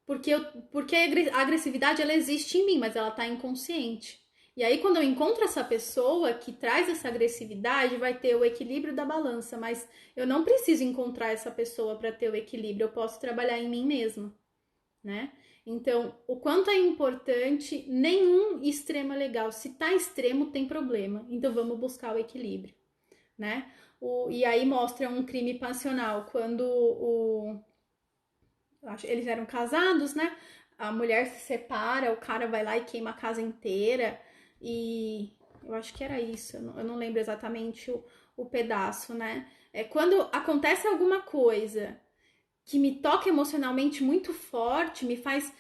S1: Porque a agressividade ela existe em mim, mas ela tá inconsciente. E aí, quando eu encontro essa pessoa que traz essa agressividade, vai ter o equilíbrio da balança, mas eu não preciso encontrar essa pessoa para ter o equilíbrio, eu posso trabalhar em mim mesma, né? Então, o quanto é importante, nenhum extremo é legal. Se tá extremo, tem problema. Então, vamos buscar o equilíbrio, né? E aí mostra um crime passional, quando eles eram casados, né? A mulher se separa, o cara vai lá e queima a casa inteira. E eu acho que era isso, eu não lembro exatamente o pedaço, né? Quando acontece alguma coisa que me toca emocionalmente muito forte, me faz,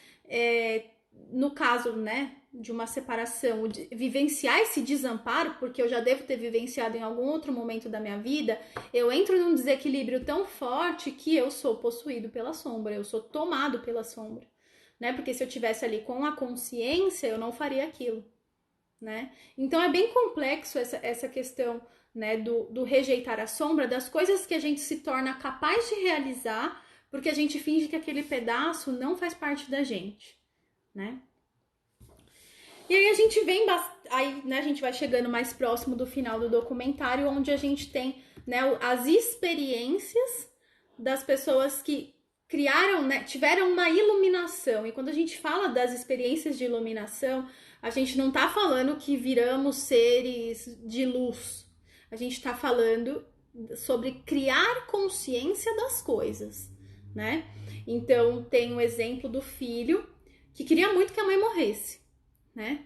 S1: no caso, né, de uma separação, de vivenciar esse desamparo, porque eu já devo ter vivenciado em algum outro momento da minha vida, eu entro num desequilíbrio tão forte que eu sou possuído pela sombra, eu sou tomado pela sombra, né? Porque se eu tivesse ali com a consciência, eu não faria aquilo, né? Então é bem complexo essa questão, né, do rejeitar a sombra, das coisas que a gente se torna capaz de realizar, porque a gente finge que aquele pedaço não faz parte da gente, né? E aí a gente aí, né, a gente vai chegando mais próximo do final do documentário, onde a gente tem, né, as experiências das pessoas que criaram, né, tiveram uma iluminação. E quando a gente fala das experiências de iluminação, a gente não tá falando que viramos seres de luz. A gente está falando sobre criar consciência das coisas, né? Então, tem um exemplo do filho que queria muito que a mãe morresse, né?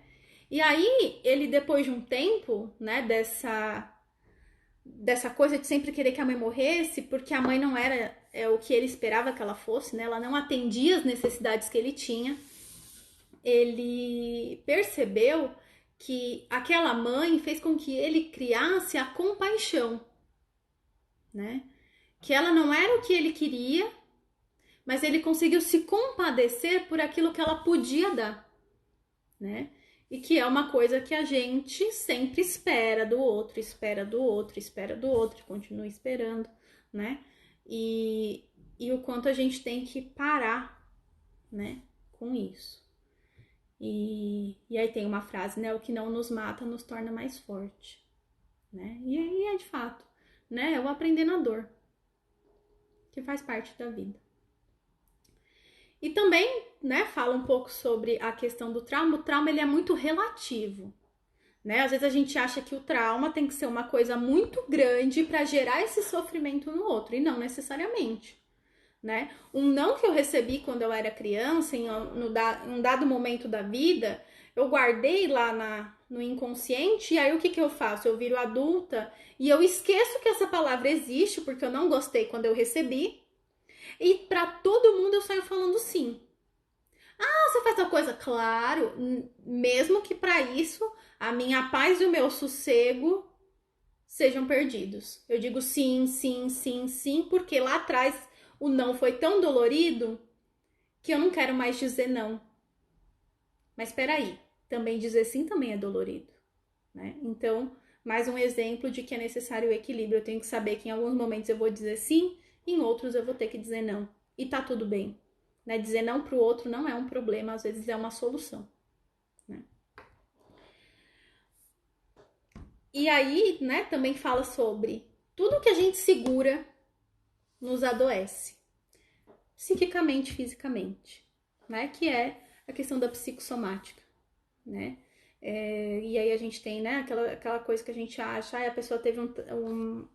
S1: E aí, ele, depois de um tempo, né, dessa coisa de sempre querer que a mãe morresse, porque a mãe não era o que ele esperava que ela fosse, né? Ela não atendia as necessidades que ele tinha. Ele percebeu que aquela mãe fez com que ele criasse a compaixão, né? Que ela não era o que ele queria, mas ele conseguiu se compadecer por aquilo que ela podia dar, né? E que é uma coisa que a gente sempre espera do outro, espera do outro, espera do outro, continua esperando, né? E o quanto a gente tem que parar, né, com isso. E aí tem uma frase, né? O que não nos mata nos torna mais forte, né? E aí é de fato, né? É o aprender na dor, que faz parte da vida. E também, né, fala um pouco sobre a questão do trauma. O trauma, ele é muito relativo, né? Às vezes a gente acha que o trauma tem que ser uma coisa muito grande para gerar esse sofrimento no outro, e não necessariamente, né? Um não que eu recebi quando eu era criança, em um dado momento da vida, eu guardei lá no inconsciente, e aí o que eu faço? Eu viro adulta e eu esqueço que essa palavra existe, porque eu não gostei quando eu recebi, e para todo mundo eu saio falando sim. Ah, você faz tal coisa? Claro, mesmo que para isso a minha paz e o meu sossego sejam perdidos. Eu digo sim, sim, sim, sim, porque lá atrás o não foi tão dolorido que eu não quero mais dizer não. Mas espera aí, também dizer sim também é dolorido, né? Então, mais um exemplo de que é necessário o equilíbrio. Eu tenho que saber que em alguns momentos eu vou dizer sim, em outros eu vou ter que dizer não. E tá tudo bem, né? Dizer não pro outro não é um problema, às vezes é uma solução, né? E aí, né, também fala sobre tudo que a gente segura nos adoece, psiquicamente, fisicamente, né? Que é a questão da psicossomática, né? E aí a gente tem, né, aquela coisa que a gente acha, a pessoa teve um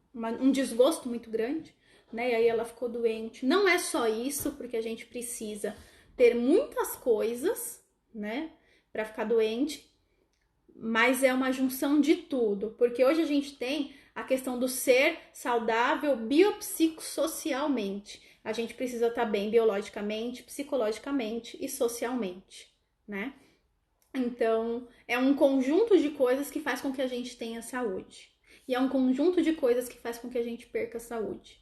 S1: desgosto muito grande, né? E aí ela ficou doente. Não é só isso, porque a gente precisa ter muitas coisas, né, para ficar doente, mas é uma junção de tudo, porque hoje a gente tem a questão do ser saudável biopsicossocialmente. A gente precisa estar bem biologicamente, psicologicamente e socialmente, né? Então, é um conjunto de coisas que faz com que a gente tenha saúde. E é um conjunto de coisas que faz com que a gente perca a saúde.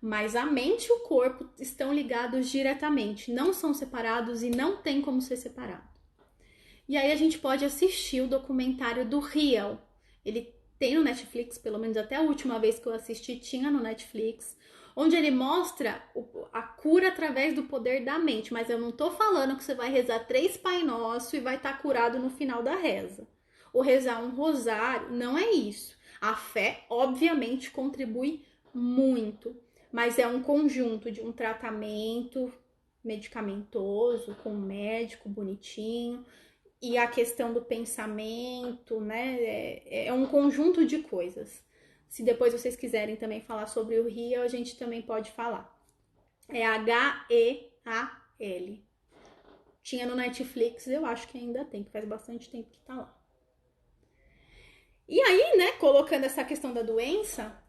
S1: Mas a mente e o corpo estão ligados diretamente, não são separados e não tem como ser separado. E aí a gente pode assistir o documentário do Riel. Ele tem no Netflix, pelo menos até a última vez que eu assisti tinha no Netflix, onde ele mostra a cura através do poder da mente. Mas eu não tô falando que você vai rezar 3 Pai Nosso e vai estar curado no final da reza. Ou rezar um rosário, não é isso. A fé, obviamente, contribui muito, mas é um conjunto de um tratamento medicamentoso, com um médico bonitinho, e a questão do pensamento, né? É um conjunto de coisas. Se depois vocês quiserem também falar sobre o Rio, a gente também pode falar. É H-E-A-L. Tinha no Netflix, eu acho que ainda tem, que faz bastante tempo que tá lá. E aí, né, colocando essa questão da doença,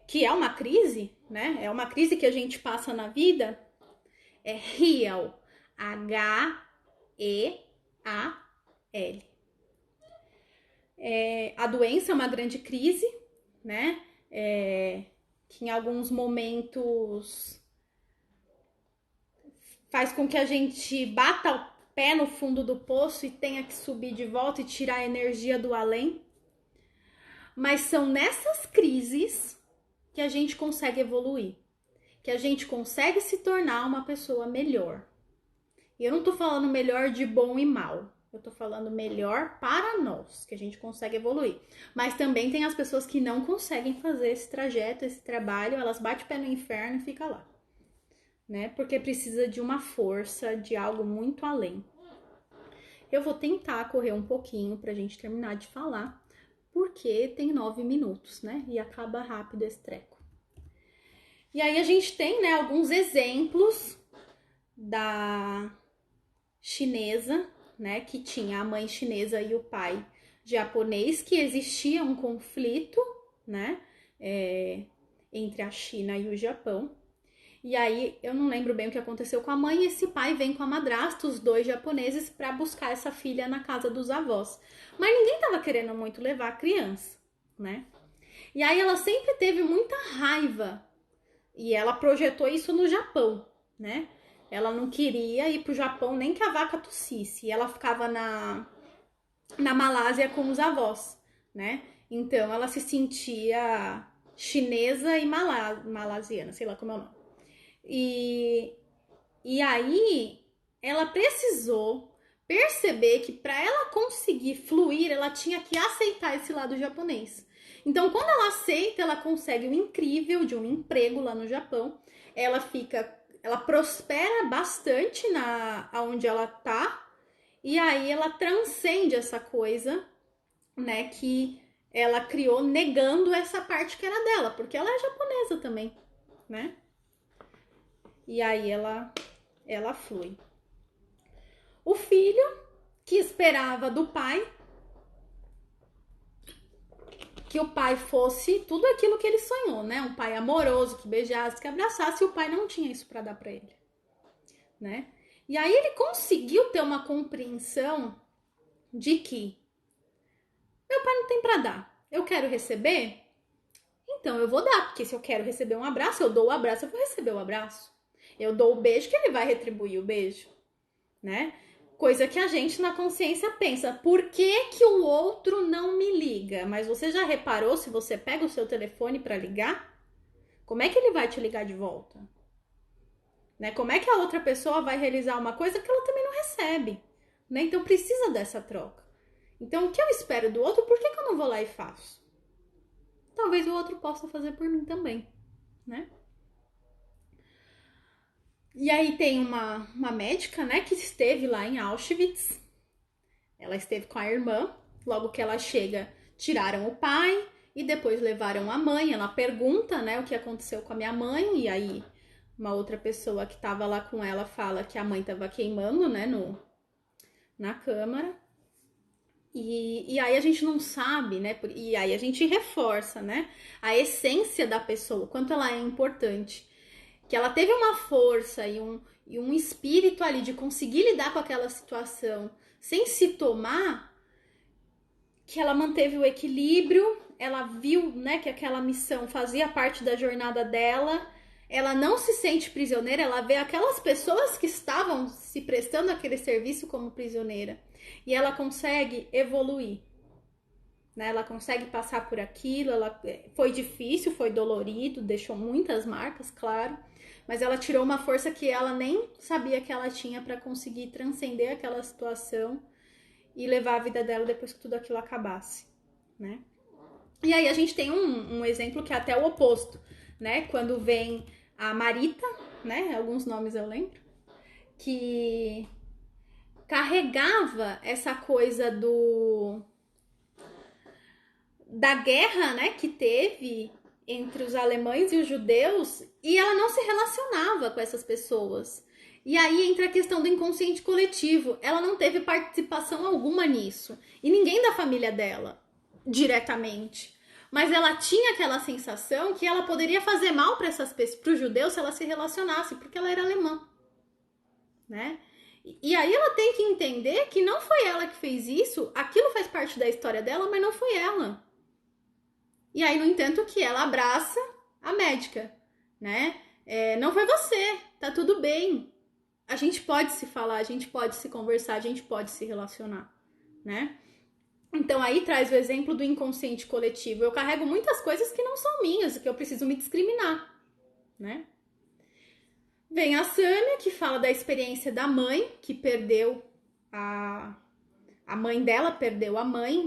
S1: que é uma crise, né? É uma crise que a gente passa na vida, é real. H-E-A-L. A doença é uma grande crise, né? Que em alguns momentos faz com que a gente bata o pé no fundo do poço e tenha que subir de volta e tirar a energia do além. Mas são nessas crises que a gente consegue evoluir, que a gente consegue se tornar uma pessoa melhor. E eu não tô falando melhor de bom e mal. Eu tô falando melhor para nós, que a gente consegue evoluir. Mas também tem as pessoas que não conseguem fazer esse trajeto, esse trabalho, elas batem o pé no inferno e ficam lá, né? Porque precisa de uma força, de algo muito além. Eu vou tentar correr um pouquinho pra gente terminar de falar, porque tem 9 minutos, né? E acaba rápido esse treco. E aí a gente tem, né, alguns exemplos da chinesa, né, que tinha a mãe chinesa e o pai japonês, que existia um conflito, né, entre a China e o Japão. E aí eu não lembro bem o que aconteceu com a mãe, e esse pai vem com a madrasta, os dois japoneses, para buscar essa filha na casa dos avós. Mas ninguém tava querendo muito levar a criança, né? E aí ela sempre teve muita raiva, e ela projetou isso no Japão, né? Ela não queria ir pro Japão nem que a vaca tossisse, e ela ficava na Malásia com os avós, né? Então ela se sentia chinesa e malasiana, sei lá como é o nome. E aí ela precisou perceber que para ela conseguir fluir, ela tinha que aceitar esse lado japonês. Então, quando ela aceita, ela consegue o incrível de um emprego lá no Japão. Ela prospera bastante na aonde ela tá, e aí ela transcende essa coisa, né, que ela criou negando essa parte que era dela, porque ela é japonesa também, né? E aí ela flui. O filho que esperava do pai que o pai fosse tudo aquilo que ele sonhou, né? Um pai amoroso, que beijasse, que abraçasse, e o pai não tinha isso para dar para ele, né? E aí ele conseguiu ter uma compreensão de que meu pai não tem para dar. Eu quero receber, então eu vou dar, porque se eu quero receber um abraço, eu dou o abraço, eu vou receber o abraço. Eu dou o beijo, que ele vai retribuir o beijo, né? Coisa que a gente na consciência pensa, por que o outro não me liga? Mas você já reparou, se você pega o seu telefone para ligar, como é que ele vai te ligar de volta? Né? Como é que a outra pessoa vai realizar uma coisa que ela também não recebe? Né? Então precisa dessa troca. Então o que eu espero do outro, por que eu não vou lá e faço? Talvez o outro possa fazer por mim também, né? E aí tem uma médica, né, que esteve lá em Auschwitz. Ela esteve com a irmã. Logo que ela chega, tiraram o pai e depois levaram a mãe. Ela pergunta, né, o que aconteceu com a minha mãe. E aí uma outra pessoa que estava lá com ela fala que a mãe estava queimando, né, na câmara. E aí a gente não sabe, né? E aí a gente reforça, né? A essência da pessoa, quanto ela é importante. Que ela teve uma força e um espírito ali de conseguir lidar com aquela situação sem se tomar, que ela manteve o equilíbrio, ela viu, né, que aquela missão fazia parte da jornada dela, ela não se sente prisioneira, ela vê aquelas pessoas que estavam se prestando aquele serviço como prisioneira, e ela consegue evoluir. Né? Ela consegue passar por aquilo, foi difícil, foi dolorido, deixou muitas marcas, claro, mas ela tirou uma força que ela nem sabia que ela tinha para conseguir transcender aquela situação e levar a vida dela depois que tudo aquilo acabasse, né? E aí a gente tem um exemplo que é até o oposto, né? Quando vem a Marita, né? Alguns nomes eu lembro, que carregava essa coisa da guerra, né, que teve entre os alemães e os judeus, e ela não se relacionava com essas pessoas. E aí entra a questão do inconsciente coletivo. Ela não teve participação alguma nisso. E ninguém da família dela, diretamente. Mas ela tinha aquela sensação que ela poderia fazer mal para essas pessoas, para os judeus, se ela se relacionasse, porque ela era alemã, né? E aí ela tem que entender que não foi ela que fez isso, aquilo faz parte da história dela, mas não foi ela. E aí, no entanto, que ela abraça a médica, né? Não foi você, tá tudo bem. A gente pode se falar, a gente pode se conversar, a gente pode se relacionar, né? Então aí traz o exemplo do inconsciente coletivo. Eu carrego muitas coisas que não são minhas, que eu preciso me discriminar, né? Vem a Sâmia, que fala da experiência da mãe, que perdeu a mãe dela perdeu a mãe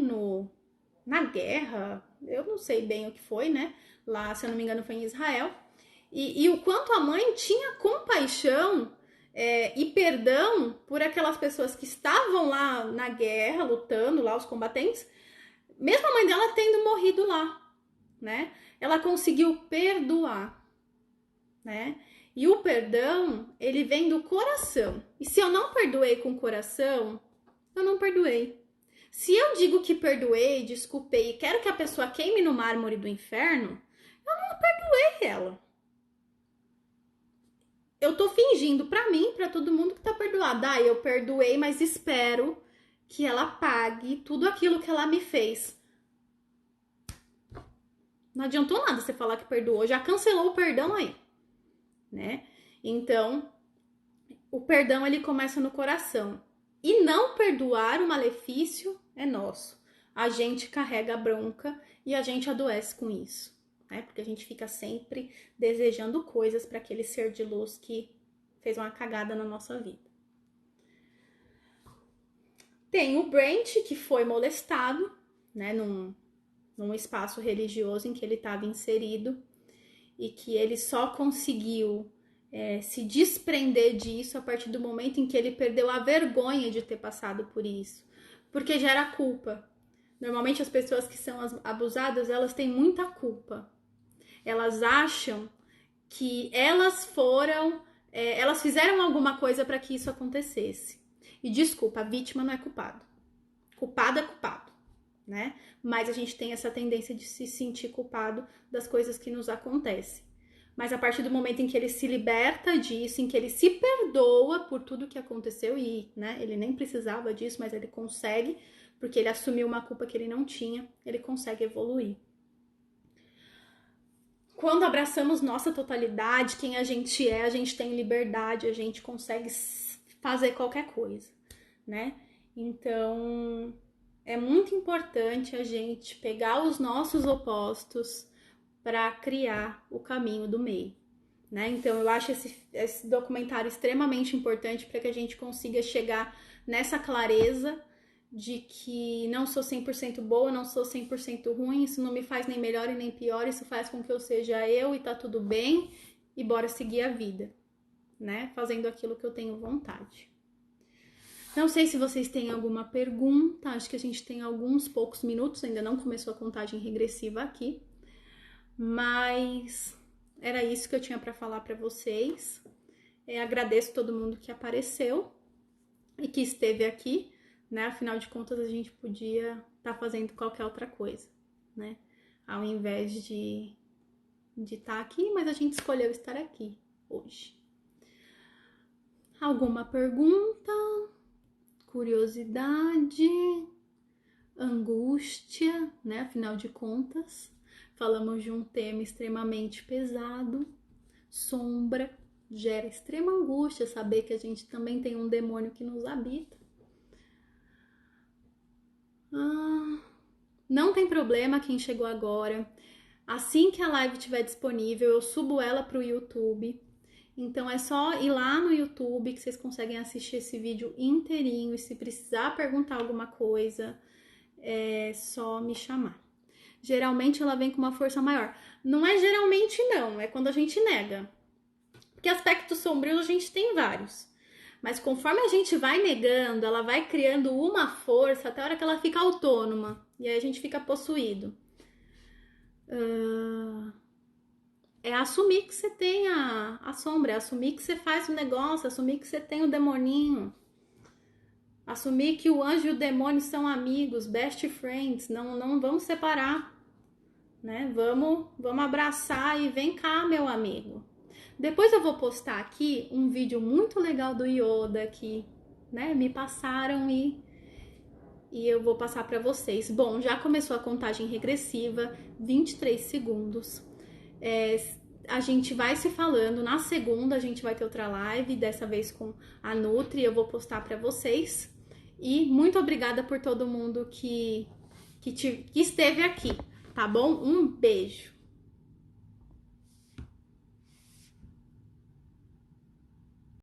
S1: na guerra, eu não sei bem o que foi, né? Lá, se eu não me engano, foi em Israel. E o quanto a mãe tinha compaixão e perdão por aquelas pessoas que estavam lá na guerra, lutando, lá os combatentes, Mesmo a mãe dela tendo morrido lá, né? Ela conseguiu perdoar, né? E o perdão, ele vem do coração. E se eu não perdoei com o coração, eu não perdoei. Se eu digo que perdoei, desculpei e quero que a pessoa queime no mármore do inferno, eu não perdoei ela. Eu tô fingindo pra mim, pra todo mundo que tá perdoado. Ah, eu perdoei, mas espero que ela pague tudo aquilo que ela me fez. Não adiantou nada você falar que perdoou, já cancelou o perdão aí, né? Então, o perdão ele começa no coração. E não perdoar o malefício é nosso. A gente carrega a bronca e a gente adoece com isso, né? Porque a gente fica sempre desejando coisas para aquele ser de luz que fez uma cagada na nossa vida. Tem o Brent, que foi molestado, né, num espaço religioso em que ele estava inserido e que ele só conseguiu se desprender disso a partir do momento em que ele perdeu a vergonha de ter passado por isso, porque gera culpa. Normalmente as pessoas que são abusadas, elas têm muita culpa. Elas acham que elas fizeram alguma coisa para que isso acontecesse. E desculpa, a vítima não é culpada. Culpado é culpado, né? Mas a gente tem essa tendência de se sentir culpado das coisas que nos acontecem. Mas a partir do momento em que ele se liberta disso, em que ele se perdoa por tudo que aconteceu, e né, ele nem precisava disso, mas ele consegue, porque ele assumiu uma culpa que ele não tinha, ele consegue evoluir. Quando abraçamos nossa totalidade, quem a gente tem liberdade, a gente consegue fazer qualquer coisa, né? Então, é muito importante a gente pegar os nossos opostos para criar o caminho do meio, né? Então, eu acho esse documentário extremamente importante para que a gente consiga chegar nessa clareza de que não sou 100% boa, não sou 100% ruim, isso não me faz nem melhor e nem pior, isso faz com que eu seja eu e tá tudo bem e bora seguir a vida, né? Fazendo aquilo que eu tenho vontade. Não sei se vocês têm alguma pergunta, acho que a gente tem alguns poucos minutos, ainda não começou a contagem regressiva aqui, mas era isso que eu tinha para falar para vocês. Agradeço todo mundo que apareceu e que esteve aqui, né? Afinal de contas, a gente podia estar fazendo qualquer outra coisa, né? Ao invés de estar aqui, mas a gente escolheu estar aqui hoje. Alguma pergunta? Curiosidade? Angústia, né? Afinal de contas, falamos de um tema extremamente pesado. Sombra gera extrema angústia saber que a gente também tem um demônio que nos habita. Não tem problema quem chegou agora. Assim que a live estiver disponível, eu subo ela para o YouTube. Então é só ir lá no YouTube que vocês conseguem assistir esse vídeo inteirinho. E se precisar perguntar alguma coisa, é só me chamar. Geralmente ela vem com uma força maior. Não é geralmente não, é quando a gente nega. Porque aspectos sombrios a gente tem vários. Mas conforme a gente vai negando, ela vai criando uma força até a hora que ela fica autônoma. E aí a gente fica possuído. É assumir que você tem a sombra, é assumir que você faz o negócio, assumir que você tem o demoninho. Assumir que o anjo e o demônio são amigos, best friends, não vamos separar, né? Vamos abraçar e vem cá, meu amigo. Depois eu vou postar aqui um vídeo muito legal do Yoda que, né, me passaram e eu vou passar para vocês. Bom, já começou a contagem regressiva, 23 segundos. A gente vai se falando. Na segunda a gente vai ter outra live, dessa vez com a Nutri, eu vou postar para vocês. E muito obrigada por todo mundo que esteve aqui, tá bom? Um beijo!